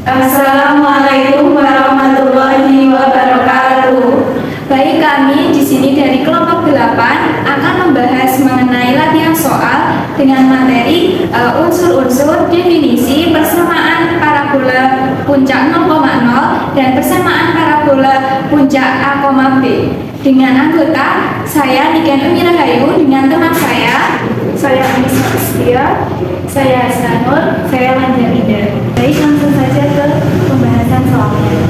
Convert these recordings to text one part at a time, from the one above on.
Assalamualaikum warahmatullahi wabarakatuh. Baik, kami di sini dari kelompok 8 akan membahas mengenai latihan soal dengan materi unsur-unsur definisi persamaan parabola puncak 0,0 dan persamaan parabola puncak A, B. Dengan anggota saya Niken Umi Rahayu dengan teman saya Anissa Astia, saya Asranur, saya Lanjarida. Baik, langsung saja ke pembahasan soalnya.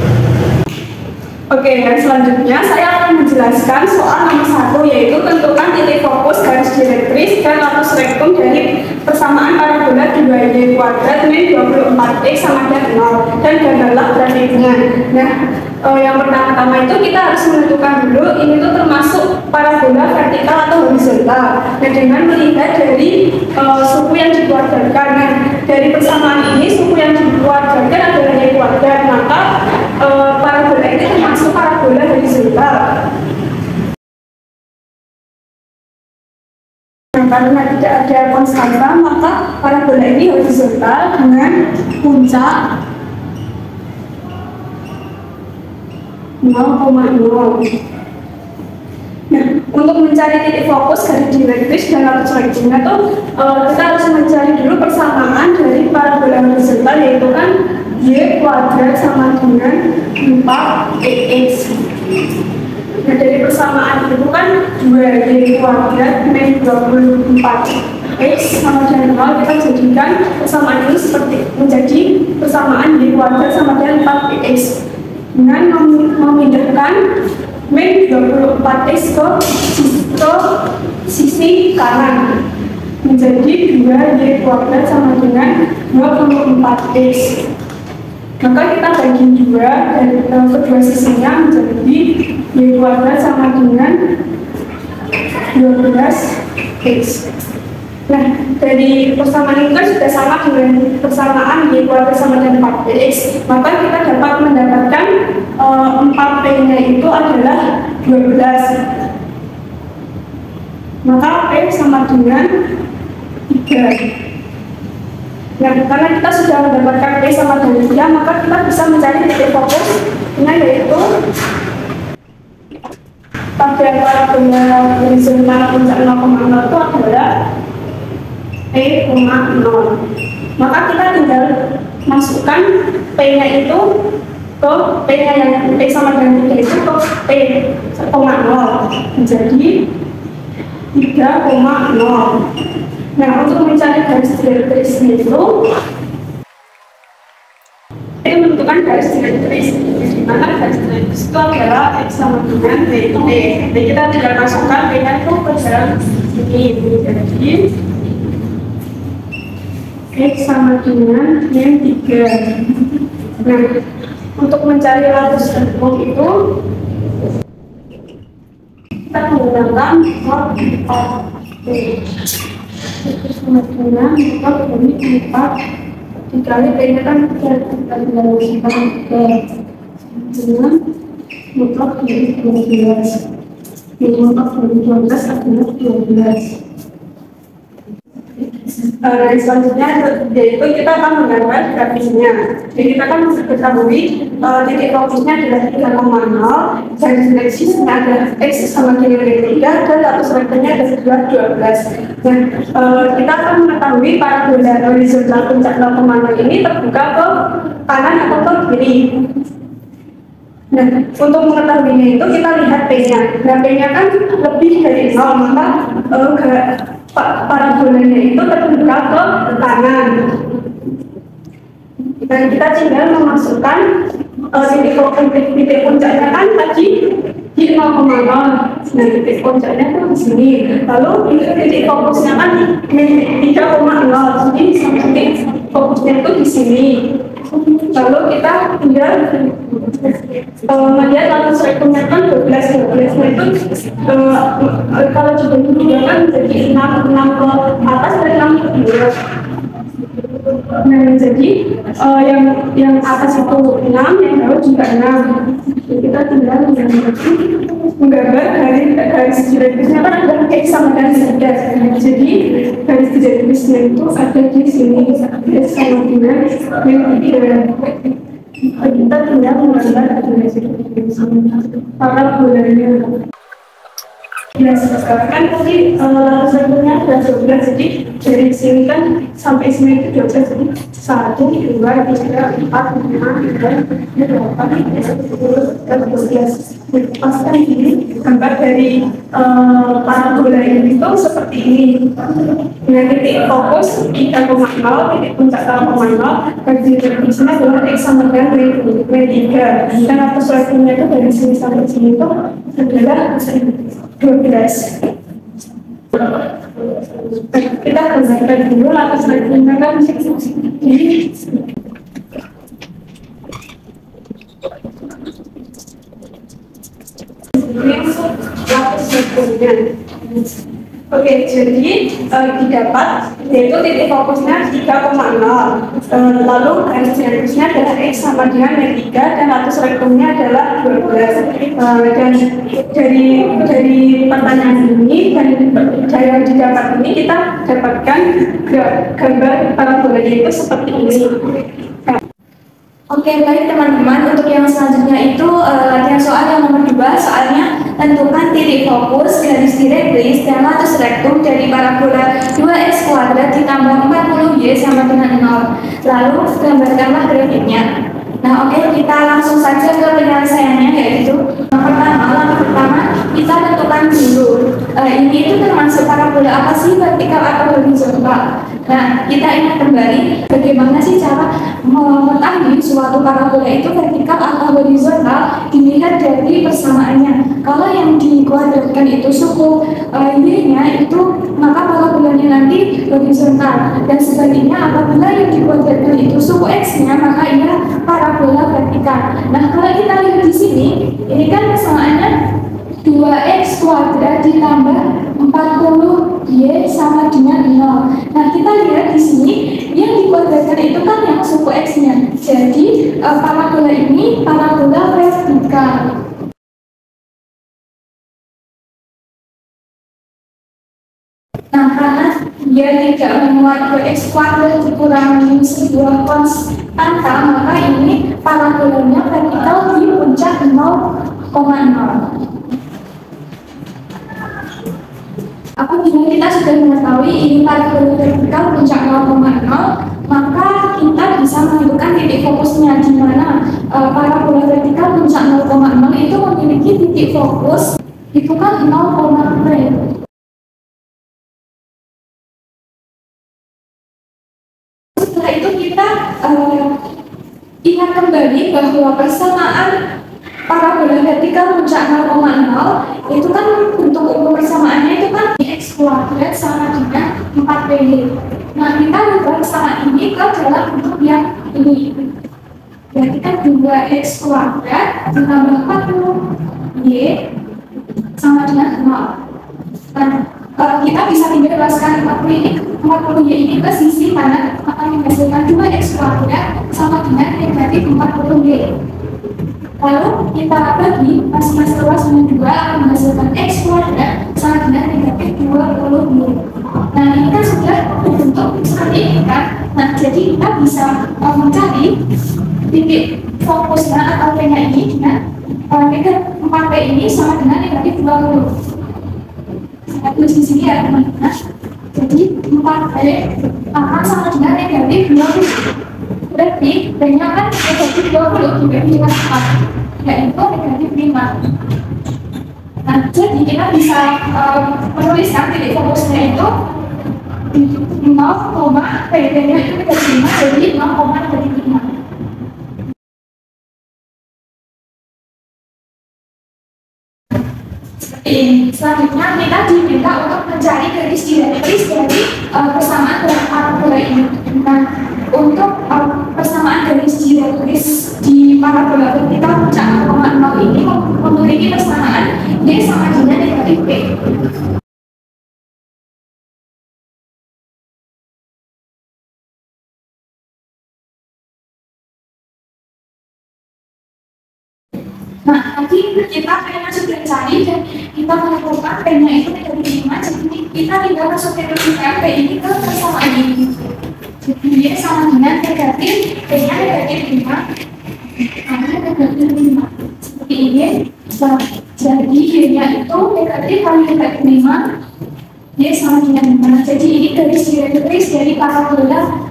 Oke, dan selanjutnya saya akan menjelaskan soal nomor 1, yaitu tentukan titik fokus garis direktris dan latus rektum dari persamaan parabola 2y kuadrat min 24x sama dengan 0 dan gambarlah grafiknya. Nah, yang pertama itu kita harus menentukan dulu ini tuh termasuk parabola vertikal atau horizontal. Nah, dengan melihat dari suku yang dikuadratkan. Nah, dari persamaan ini suku yang dikuadratkan adalah y kuadrat, maka parabola ini termasuk parabola horizontal. Nah, karena tidak ada konstanta, maka parabola ini horizontal dengan puncak 0,0. Nah, untuk mencari titik fokus garis direktris dan latus rektumnya tuh kita harus mencari dulu persamaan dari parabola horizontal, yaitu kan y kuadrat sama dengan 4x. Nah, dari persamaan itu kan 2y kuadrat min 24x sama dengan 0, kita jadikan persamaan ini seperti menjadi persamaan y kuadrat sama dengan 4x dengan memindahkan min 24x ke sisi kanan menjadi 2y kuadrat sama dengan 24x. Maka kita bagi 2 dan kedua sisinya menjadi y kuadrat sama dengan 12x. Nah, dari persamaan ini kan sudah sama dengan persamaan y kuadrat sama dengan 4x, maka kita dapat mendapatkan 4p-nya itu adalah 12. Maka p sama dengan 3. Nah, karena kita sudah mendapatkan p sama dengan 3, maka kita bisa mencari titik fokus dengan yaitu pada parabola horizontal puncak 0,0 itu adalah p,0. Maka kita tinggal masukkan p-nya itu ke p-nya yang p sama dengan 3 itu ke p, 0 menjadi 3,0. Nah, untuk mencari garis direktrisnya itu menentukan garis direktris, di mana garis direktris itu adalah x sama dengan p. Jadi kita tinggal masukkan p-nya itu ke dalam ini, jadi x sama dengan min 3. Nah, untuk mencari latus rektum itu kita menggunakan mod 4p. X sama dengan mod dari 4 dikali p-nya kan kita tinggal masukkan ke dengan mutlak dari 12. Mutlak dari 12 adalah 12. Nah, selanjutnya yaitu kita akan menggambar grafiknya. Jadi kita kan mesti ketahui titik fokusnya adalah 3,0, garis direktrisnya adalah x sama dengan 3 dan latus rektumnya adalah 12. Nah, kita akan mengetahui parabola horizontal puncak 0,0 ini terbuka ke kanan atau ke kiri. Nah, untuk mengetahuinya itu kita lihat p-nya. Nah, p-nya kan lebih dari 0, maka parabolanya itu terbuka ke kanan. Dan kita tinggal memasukkan titik puncaknya kan tadi di 0,0. Nah, titik puncaknya itu di sini. Lalu titik fokusnya kan min 3,0. Jadi titik fokusnya itu di sini. Lalu kita tinggal melihat latus rektumnya kan 12 itu kalau dibagi 2 kan jadi 6 ke atas dan 6 ke bawah. Nah, jadi yang atas itu 6, yang bawah juga 6. Jadi kita tinggal menggambar garis direktrisnya kan ada x sama dengan 3. Jadi garis direktrisnya itu ada di sini, x sama dengan min 3. kita tinggal menggambar parabolanya. Ya, sekarang kan tadi latar belakangnya ada 12, jadi dari sini kan sampai sini itu 12, jadi 1, 2, 3, 4, 5, 6, 7, 8, 9, 10, 11. Paskan ini gambar dari parabola ini itu seperti ini, dengan titik fokus 3,0, titik puncak 0,0, garis direktifnya adalah X sama dengan W3, dan atas levelnya itu dari sini sampai sini itu adalah 12. Kita gambarkan dulu latar levelnya kan ini. Oke, jadi didapat yaitu titik fokusnya 3,0, lalu garis direktifnya adalah X sama dengan W3, dan latus rektumnya adalah 12. Dan dari pertanyaan ini dan dari yang didapat ini kita dapatkan gambar parabola itu seperti ini. Oke, baik teman-teman, untuk yang selanjutnya itu latihan soal yang nomor 2, soalnya tentukan titik fokus, garis direktris, dan latus rektum dari parabola 2x kuadrat ditambah 40y sama dengan 0. Lalu gambarkanlah grafiknya. Nah, oke, kita langsung saja ke penyelesaiannya, yaitu langkah pertama kita tentukan dulu ini itu termasuk parabola apa sih, vertikal atau horizontal. Nah, kita ingat kembali bagaimana sih cara mengetahui suatu parabola itu vertikal atau horizontal dilihat dari persamaannya. Kalau yang dikuadratkan itu suku y-nya itu, maka parabolanya nanti horizontal, dan sebaliknya apabila yang dikuadratkan itu suku x-nya, maka ia parabola vertikal. Nah, kalau kita lihat di sini, ini kan persamaannya 2x kuadrat ditambah 40y sama dengan 0. Nah, kita lihat di sini yang dikuadratkan itu kan yang suku x-nya. Jadi parabola ini parabola vertikal. Nah, karena dia tidak memuat 2x kuadrat dikurangi sebuah konstanta, maka ini parabolanya vertikal di puncak 0,0. Apabila kita sudah mengetahui ini parabola vertikal puncak 0,0, maka kita bisa menentukan titik fokusnya, di mana parabola vertikal puncak 0,0 itu memiliki titik fokus itu kan 0,0. Setelah itu kita ingat kembali bahwa persamaan parabola vertikal puncak 0,0 itu kan bentuk umum persamaannya itu kan x kuadrat sama dengan 4y. Nah, kita ubah persamaan ini ke dalam bentuk yang ini. Berarti kan 2x kuadrat ditambah 40y sama dengan 0. Nah, kita bisa bebaskan 40y ini ke sisi kanan, akan menghasilkan 2x kuadrat sama dengan negatif 40y. Lalu kita bagi masing-masing ruas dengan 2 akan menghasilkan x kuadrat sama dengan negatif 20y. Nah, ini kan sudah berbentuk seperti ini kan. Nah, jadi kita bisa mencari titik fokusnya atau P-nya ini dengan negatif 4P ini sama dengan negatif 20. Saya tulis di sini ya teman-teman. Jadi 4P akan sama dengan negatif 20. Berarti P-nya kan negatif 20 dibagi dengan 4, yaitu negatif 5. Nah, jadi kita bisa menuliskan titik fokusnya itu 0, P-nya itu negatif 5, jadi 0,5. Selanjutnya kita diminta untuk mencari garis direktris dari persamaan parabola ini. Nah, untuk persamaan garis direktris di parabola vertikal puncak 0,0 ini memiliki persamaan y sama dengan negatif p. Nah, nanti kita P-nya sudah cari dan kita menentukan P-nya itu negatif 5, jadi kita tinggal masukkan P ini ke persamaan ini. Jadi Y sama dengan negatif, P-nya negatif 5, Nah, jadi Y-nya itu negatif kali negatif 5, Y sama dengan 5. Jadi ini garis direktris dari parabola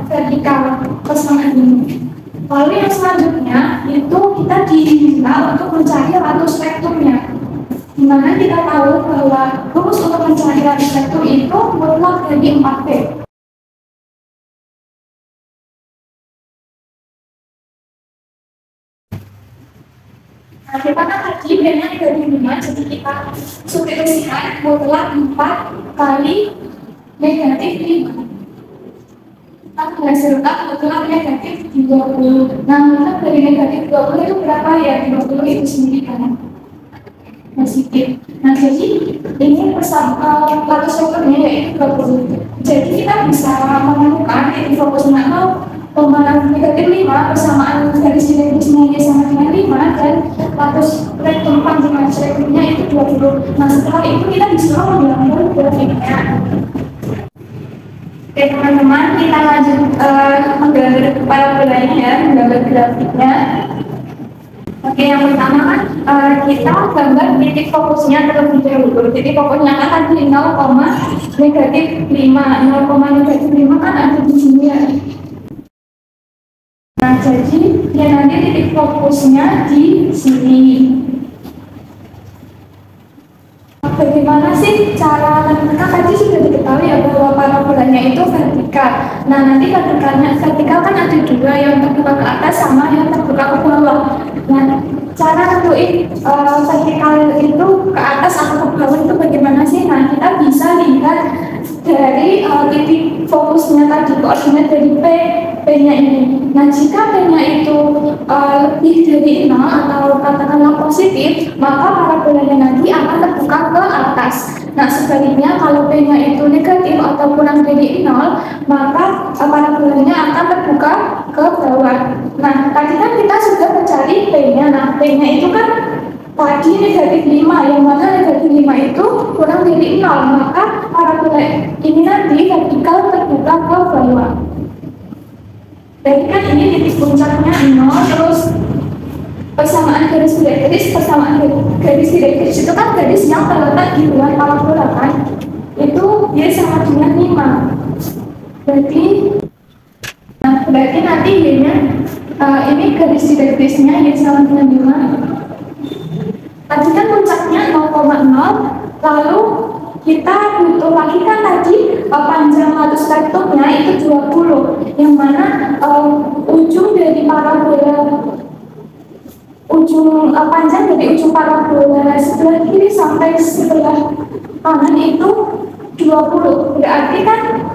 vertikal persamaan ini. Lalu yang selanjutnya itu kita diminta untuk mencari latus rektumnya. Dimana kita tahu bahwa rumus untuk mencari latus rektum itu mutlak dari 4P. Nah, kita kan tadi B-nya negatif 5, jadi kita substitusikan mutlak 4 kali negatif 5. Kita menghasilkan mutlak negatif 20. Nah, mutlak dari negatif 20 itu berapa ya? 20 itu sendiri kan positif. Nah, jadi ini latus rektumnya yaitu 20. Jadi kita bisa menemukan titik fokusnya negatif 5 persamaan garis direktrisnya Y sama dengan 5 dan latus rektum panjang latus rektumnya itu 20. Nah, setelah itu kita disuruh mengambil grafiknya. Oke teman-teman, kita lanjut menggambar parabolanya ya, menggambar grafiknya. Oke, yang pertama kan kita gambar titik fokusnya terlebih dahulu. Titik fokusnya kan tadi 0, negatif 5. 0, negatif 5 kan ada di sini ya. Nah, jadi ya nanti titik fokusnya di sini. Bagaimana sih cara menentukan? Tadi sudah diketahui ya bahwa parabolanya itu vertikal. Nah, nanti vertikal kan ada dua, yang terbuka ke atas sama yang terbuka ke bawah. Nah, cara nentuin vertikal itu ke atas atau ke bawah itu bagaimana sih? Nah, kita bisa lihat dari titik fokusnya tadi, koordinat dari P-nya ini. Nah, jika P-nya itu lebih dari 0 atau katakanlah positif, maka parabolanya nanti akan terbuka ke atas. Nah, sebaliknya kalau P-nya itu negatif atau kurang dari 0, maka parabolanya akan terbuka ke bawah. Nah, tadi kan kita sudah mencari P-nya. Nah, P-nya itu kan tadi negatif 5, yang mana negatif 5 itu kurang dari 0, maka parabola ini nanti vertikal terbuka ke bawah. Jadi kan ini titik puncaknya 0, terus persamaan garis direktris, itu kan garis yang terletak di luar parabola kan, itu Y sama dengan 5. Berarti nanti Y-nya ini garis direktrisnya Y sama dengan 5. Tadi kan puncaknya 0,0, lalu kita butuh lagi kan tadi panjang latus rektumnya itu 20, yang mana ujung dari parabola panjang dari ujung parabola sebelah kiri sampai sebelah kanan itu 20. Berarti kan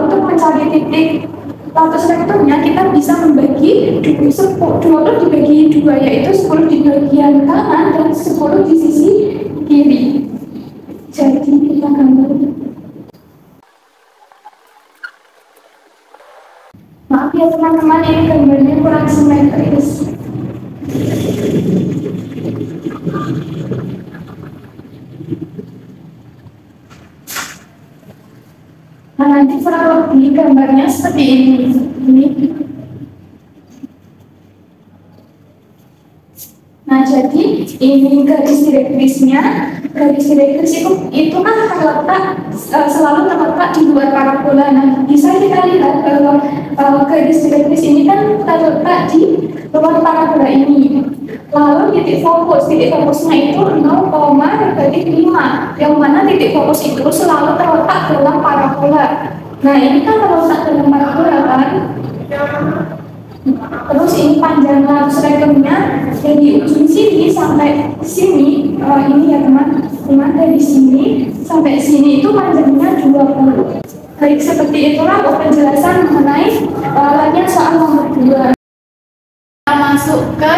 untuk mencari titik latus rektumnya kita bisa membagi 20 dibagi 2, yaitu 10 di bagian kanan dan 10 di sisi kiri. Jadi kita gambar. Maaf ya teman-teman, ini gambarnya kurang simetris. Nah, nanti kurang lebih gambarnya seperti ini. Nah, jadi ini garis direktrisnya. Garis direktris itu kan selalu terletak di luar parabola. Nah, bisa kita lihat kalau garis direktris ini kan terletak di luar parabola ini. Lalu titik fokusnya itu 0,5, yang mana titik fokus itu selalu terletak dalam parabola. Nah, ini kan terletak dalam parabola kan. Terus ini panjang latus rektumnya dari ujung sini sampai sini, ini ya teman-teman, dari sini sampai sini itu panjangnya 20. Baik, seperti itulah penjelasan mengenai latihan soal nomor 2. Kita masuk ke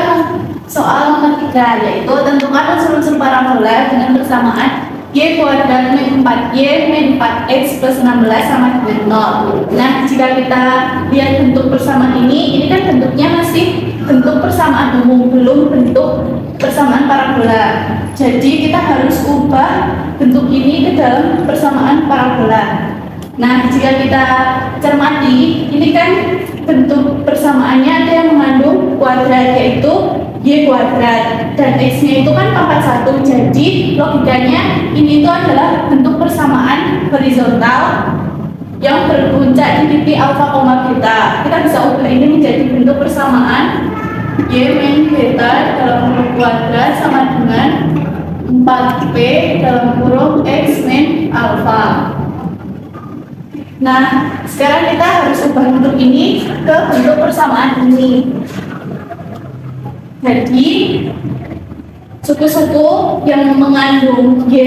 soal nomor 3, yaitu tentukan unsur-unsur parabola dengan persamaan Y kuadrat min 4Y min 4X plus 16 sama dengan 0. Nah, jika kita lihat bentuk persamaan ini kan bentuknya masih bentuk persamaan umum, belum bentuk persamaan parabola. Jadi kita harus ubah bentuk ini ke dalam persamaan parabola. Nah, jika kita cermati, ini kan bentuk persamaannya ada yang mengandung kuadrat, yaitu Y kuadrat, dan X-nya itu kan pangkat 1. Jadi logikanya ini itu adalah bentuk persamaan horizontal yang berpuncak di titik alfa koma beta. Kita bisa ubah ini menjadi bentuk persamaan Y min beta dalam kurung kuadrat sama dengan 4P dalam kurung X min alfa. Nah, sekarang kita harus ubah bentuk ini ke bentuk persamaan ini. Jadi, suku-suku yang mengandung Y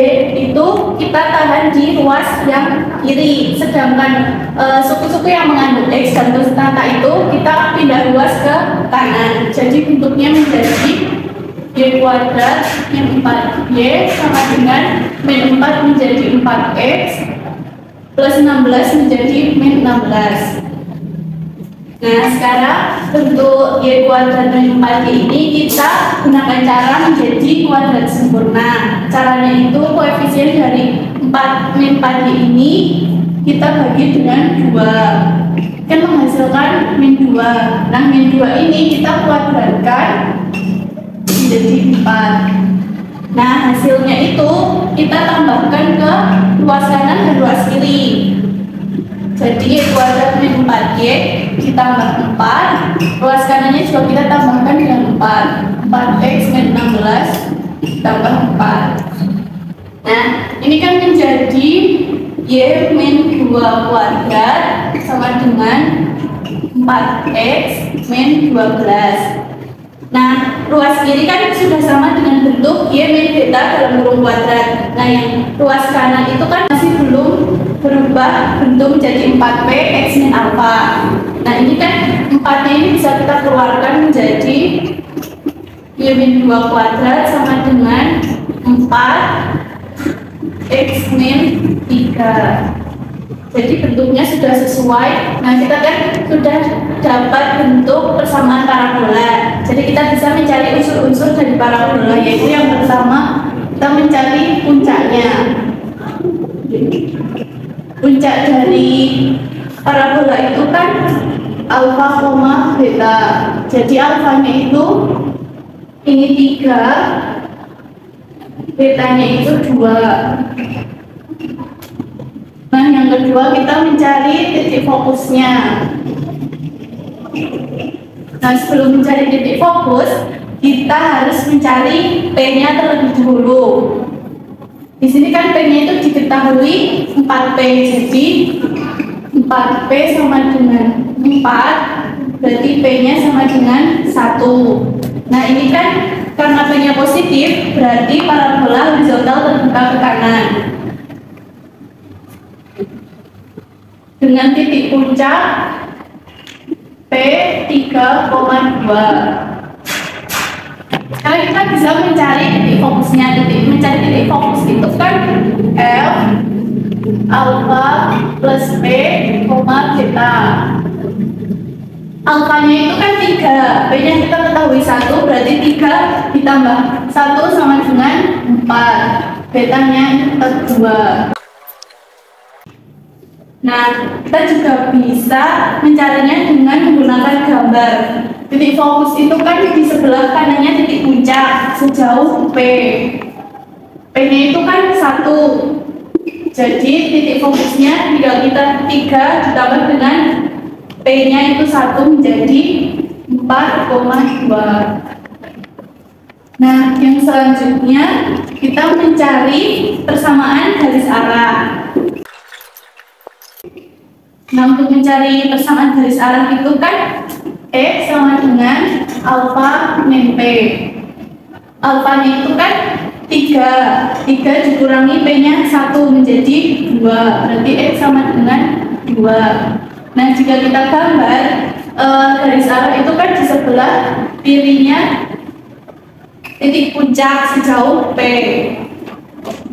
itu kita tahan di ruas yang kiri, sedangkan suku-suku yang mengandung X dan konstanta itu kita pindah ruas ke kanan. Jadi bentuknya menjadi Y kuadrat min 4Y sama dengan min 4 menjadi 4X plus 16 menjadi min 16. Nah, sekarang bentuk Y kuadrat min 4Y ini kita gunakan cara menjadi kuadrat sempurna. Caranya itu koefisien dari 4 min 4Y ini kita bagi dengan 2, kan menghasilkan min 2. Nah, min 2 ini kita kuadratkan menjadi 4. Nah, hasilnya itu kita tambahkan ke ruas kanan dan ruas kiri. Jadi Y kuadrat min 4Y ditambah 4, ruas kanannya juga kita tambahkan dengan 4. 4X min 16 ditambah 4. Nah, ini kan menjadi Y min 2 kuadrat sama dengan 4X min 12. Nah, ruas kiri kan sudah sama dengan bentuk Y min beta dalam kurung kuadrat. Nah, yang ruas kanan itu kan masih belum berubah bentuk menjadi 4P X min alfa. Nah, ini kan 4-nya ini bisa kita keluarkan menjadi Y min 2 kuadrat sama dengan 4 X min 3. Jadi bentuknya sudah sesuai. Nah, kita kan sudah dapat bentuk persamaan parabola. Jadi kita bisa mencari unsur-unsur dari parabola, yaitu yang pertama kita mencari puncaknya. Puncak dari parabola itu kan alfa koma beta. Jadi alfanya itu ini 3, betanya itu 2. Nah, yang kedua kita mencari titik fokusnya. Nah, sebelum mencari titik fokus, kita harus mencari P-nya terlebih dahulu. Di sini kan P-nya itu diketahui 4P, jadi 4P sama dengan 4, berarti P-nya sama dengan 1. Nah, ini kan karena P-nya positif, berarti parabola horizontal terbuka ke kanan. Dengan titik puncak P 3,2. Sekarang kita bisa mencari titik fokusnya. Mencari titik fokus itu kan F alfa plus P koma beta. Alfanya itu kan 3, P-nya kita ketahui 1, berarti 3 ditambah 1 sama dengan 4. Betanya itu 2. Nah, kita juga bisa mencarinya dengan menggunakan gambar. Titik fokus itu kan di sebelah kanannya titik puncak sejauh P. P-nya itu kan 1. Jadi titik fokusnya tinggal kita 3 ditambah dengan P-nya itu 1 menjadi 4,2. Nah, yang selanjutnya kita mencari persamaan garis arah. Nah, untuk mencari persamaan garis arah itu kan X sama dengan alfa min P. Alfanya itu kan 3 dikurangi P-nya 1 menjadi 2, berarti X sama dengan 2. Nah, jika kita gambar garis arah itu kan di sebelah kirinya titik puncak sejauh P.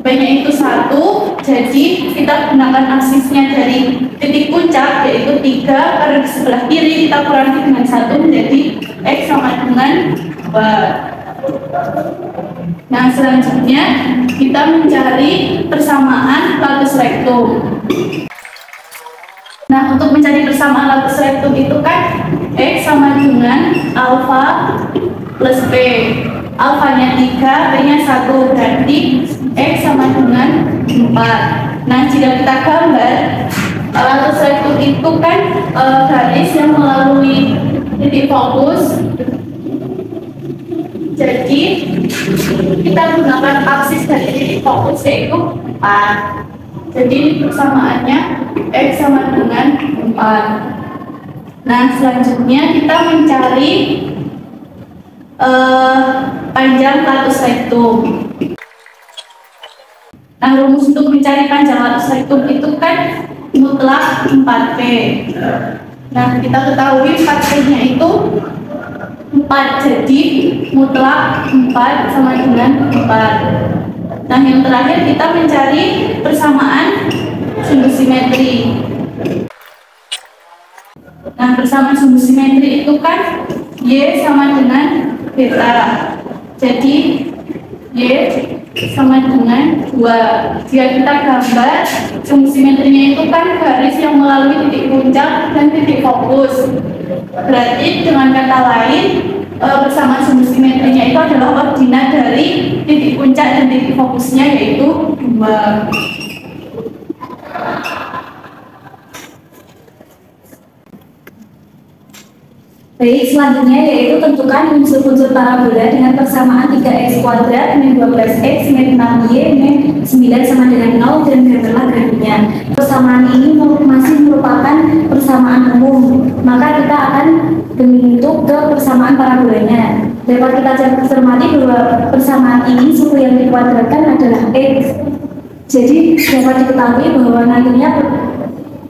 P-nya itu 1, jadi kita gunakan aksisnya dari titik puncak yaitu 3, karena di sebelah kiri kita kurangi dengan 1 menjadi X sama dengan 2. Nah, selanjutnya kita mencari persamaan latus rektum. Nah, untuk mencari persamaan latus rektum itu kan X sama dengan alfa plus P. Alfanya 3, P-nya 1, berarti X sama dengan 4. Nah, jika kita gambar, latus rektum itu kan garis yang melalui titik fokus. Jadi, kita gunakan aksis dari titik fokus yaitu 4. Jadi, persamaannya X sama dengan 4. Nah, selanjutnya kita mencari panjang latus rektum. Nah, rumus untuk mencari panjang latus rektum itu kan mutlak 4P. Nah, kita ketahui 4P-nya itu 4, jadi mutlak 4 sama dengan 4. Nah, yang terakhir kita mencari persamaan sumbu simetri. Nah, persamaan sumbu simetri itu kan Y sama dengan beta. Jadi Y sama dengan 2. Jika kita gambar, sumbu simetrinya itu kan garis yang melalui titik puncak dan titik fokus. Berarti dengan kata lain, persamaan sumbu simetrinya itu adalah ordinat dari titik puncak dan titik fokusnya, yaitu 2. Baik, selanjutnya yaitu tentukan unsur-unsur parabola dengan persamaan 3x kuadrat min 12x min 6y min 9 sama dengan 0 dan gambarlah grafiknya. Persamaan ini masih merupakan persamaan umum, maka kita akan bentuk ke persamaan parabolanya. Dapat kita cermati bahwa persamaan ini suku yang dikuadratkan adalah x. Jadi dapat diketahui bahwa nantinya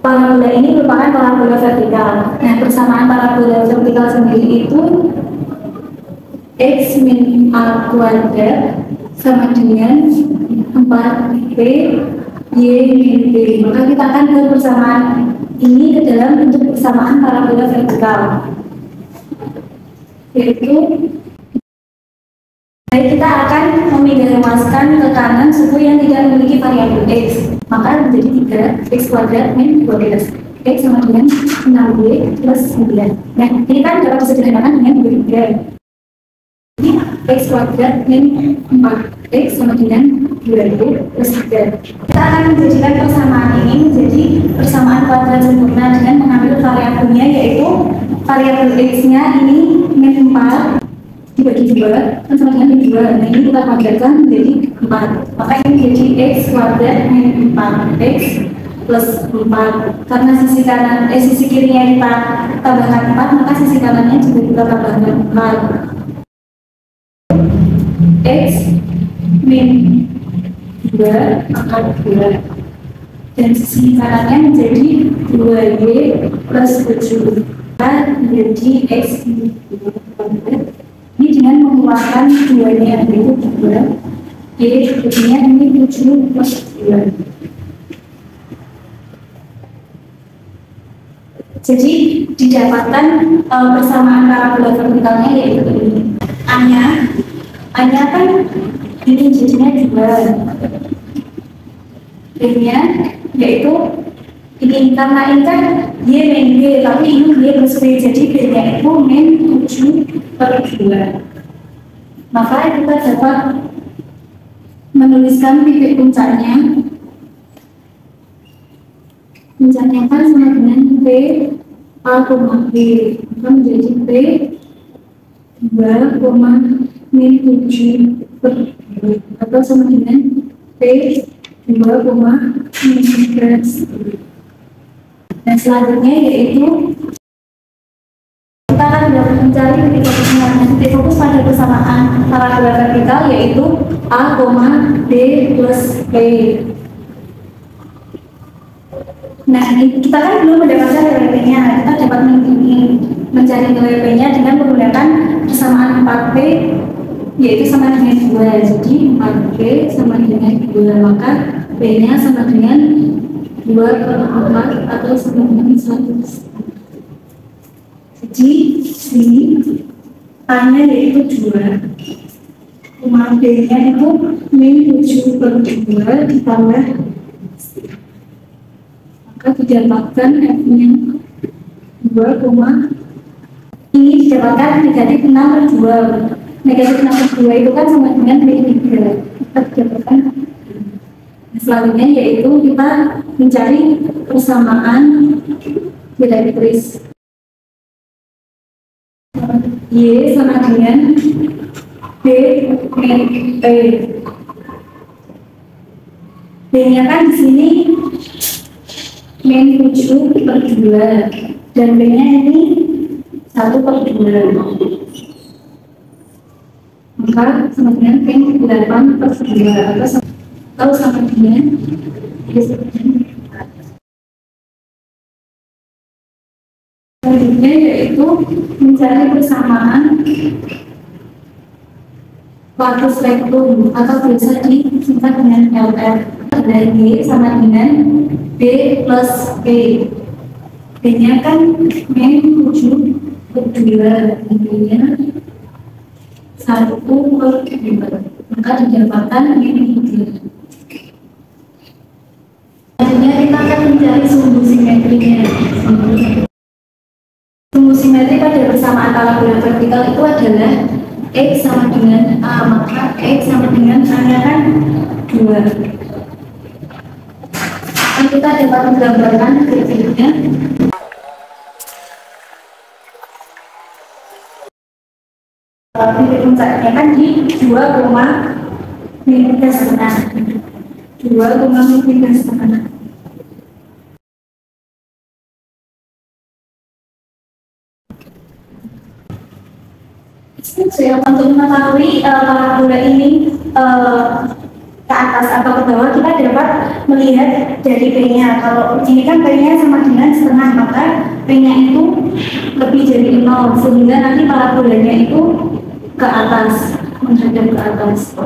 parabola ini merupakan parabola vertikal. Nah, persamaan parabola vertikal sendiri itu x min a kuadrat sama dengan 4p y min p. Maka kita akan ke persamaan ini ke dalam bentuk persamaan parabola vertikal, yaitu kita akan memindahkan ke kanan suku yang tidak memiliki variabel x, maka menjadi 3x kuadrat min 12 x sama dengan 6y plus 9. Nah, ini kan dapat disederhanakan dengan 23. Ini x kuadrat min 4x sama dengan 2y plus 3. Kita akan menjadikan persamaan ini menjadi persamaan kuadrat sempurna dengan mengambil variabelnya, yaitu variabel x-nya ini min 4 dibagi 2 kan sama dengan 2. Nah, ini kita kuadratkan menjadi 4, maka ini menjadi x kuadrat min 4x plus 4. Karena sisi kirinya kita tambahkan 4, maka sisi kanannya juga kita tambahkan 4. X min 2 akan 2 dan sisi kanannya menjadi 2y plus 7, menjadi x min 2. Ini dengan mengeluarkan 2-nya yaitu 2, jadinya ini 7 plus 2. Jadi didapatkan persamaan parabola vertikalnya yaitu ini. A-nya kan ini jadinya 2. B-nya yaitu ini, karena ini kan y min b, tapi ini y plus b, jadi b-nya itu min 7 per 2. Maka kita dapat menuliskan titik puncaknya kan sama dengan p a, b, maka menjadi p 2, min 7 per 2 atau sama dengan p 2, min 3. Dan selanjutnya yaitu kita akan mencari titik fokus pada persamaan parabola vertikal, yaitu a, b plus b. Nah, kita kan belum mendapatkan nilai p-nya. Kita dapat mencari nilai p-nya dengan menggunakan persamaan 4p, yaitu sama dengan 2. Jadi 4p sama dengan 2, maka p-nya sama dengan 2 per 4 atau sama dengan 1. Jadi ini A-nya yaitu 2, B-nya itu min 7 per 2 ditambah, maka didapatkan F-nya 2, ini ini didapatkan negatif 6/2. Negatif 6/2 itu kan sama dengan B3. Kita dapatkan. Selanjutnya yaitu kita mencari persamaan dielektris. Y sama dengan B min P. B-nya kan di sini min 7/2 dan B-nya ini 1/2. Maka sama dengan min 8/2 atau sama dengan selanjutnya yaitu mencari persamaan latus spektrum atau biasa disingkat dengan LR. Dari G sama dengan B plus P. B-nya kan min 7/2, B-nya 1/2, maka didapatkan min 3. Selanjutnya kita akan mencari sumbu simetrinya. Sumbu simetri pada persamaan parabola vertikal itu adalah X sama dengan A, maka X sama dengan A-nya kan 2. Dan kita dapat menggambarkan grafiknya. Titik puncaknya kan di 2,3,5. 2,3,5. Untuk mengetahui parabola ini ke atas atau ke bawah, kita dapat melihat dari P-nya. Kalau ini kan P-nya sama dengan setengah, maka P-nya itu lebih dari 0, sehingga nanti parabolanya itu ke atas, menghadap ke atas.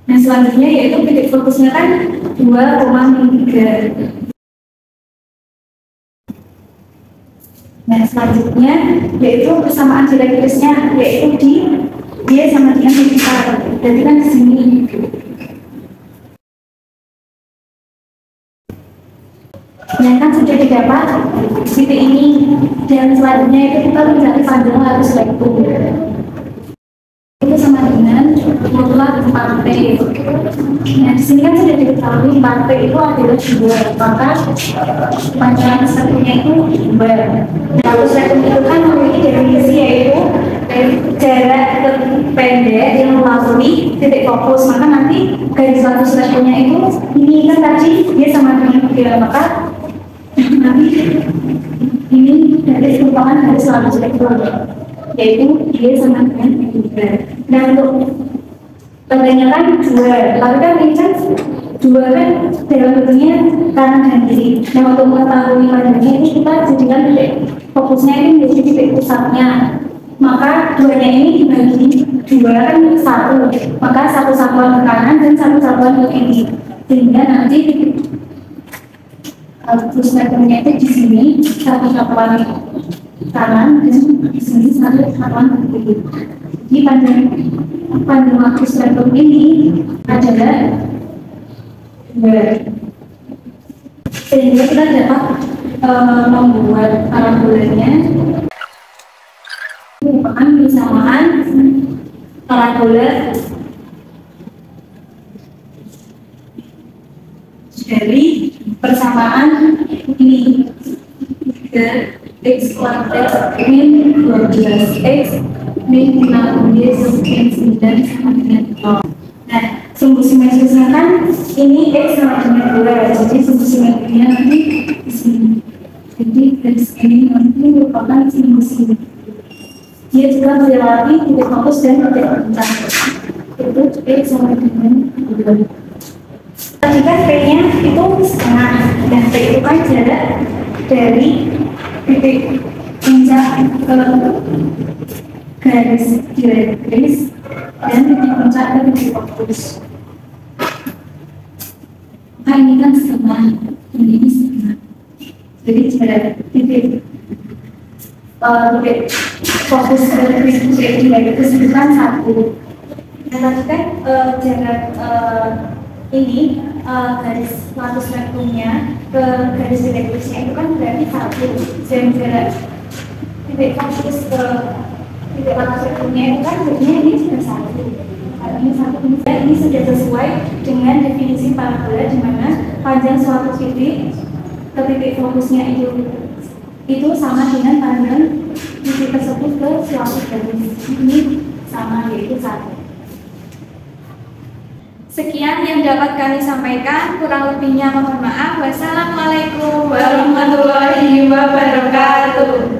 Nah, selanjutnya yaitu titik fokusnya kan 2,3. Nah, selanjutnya yaitu persamaan dielektrisnya, yaitu di Y sama dengan besar. Jadi kan di sini. Nah, kan sudah didapat titik ini, dan selanjutnya itu kita mencari panjang latus spektrum. Itu sama dengan mutlak 4P. Nah, di sini kan sudah diketahui 4P itu adalah 2, maka panjang spektrumnya itu 2. Latus spektrum itu kan memiliki definisi yaitu jarak terpendek yang melalui titik fokus, maka nanti garis latus spektrumnya itu ini kan tadi dia sama dengan 3, maka nanti ini garis merupakan garis latus spektrum, yaitu dia sama dengan 3. Nah, untuk tandanya kan 2, lalu kan ini kan 2 kan dalam bentuknya kanan dan kiri. Nah, untuk mengetahui panjangnya ini kita jadikan titik fokusnya ini menjadi titik pusatnya. Maka 2-nya ini dibagi 2 kan 1, maka 1 satuan ke kanan dan 1 satuan ke kiri, sehingga nanti terus spektrumnya itu di sini 1 satuan kanan dan di sini 1 satuan ke kiri. Jadi panjang waktu spektrum ini adalah 2, sehingga kita dapat membuat parabolanya merupakan persamaan parabola dari persamaan ini ke X kuadrat min 12X min 6Y min 9 sama dengan 0. Nah, sumbu simetrisnya kan ini X sama dengan 2, jadi sumbu simetrinya nanti di sini. Jadi garis ini nanti merupakan sumbu simetri. Dia juga melewati titik fokus dan titik puncak. Itu X sama dengan 2. Tadi kan P-nya itu setengah, dan P itu kan jarak dari titik puncak ke garis dielektris dan titik puncak ke titik fokus. Maka ini kan setengah, ini setengah. Jadi jarak titik fokus ke titik dielektris itu kan 1. Nah, tadi kan jarak ini garis latus rektumnya ke garis direktrisnya itu kan berarti 1, dan jarak titik fokus ke titik latus rektumnya itu kan berarti ini sudah 1. Ini 1, ini sudah sesuai dengan definisi parabola di mana panjang suatu titik ke titik fokusnya itu sama dengan panjang titik tersebut ke suatu garis. Ini sama, yaitu 1. Sekian yang dapat kami sampaikan, kurang lebihnya mohon maaf. Wassalamualaikum warahmatullahi wabarakatuh.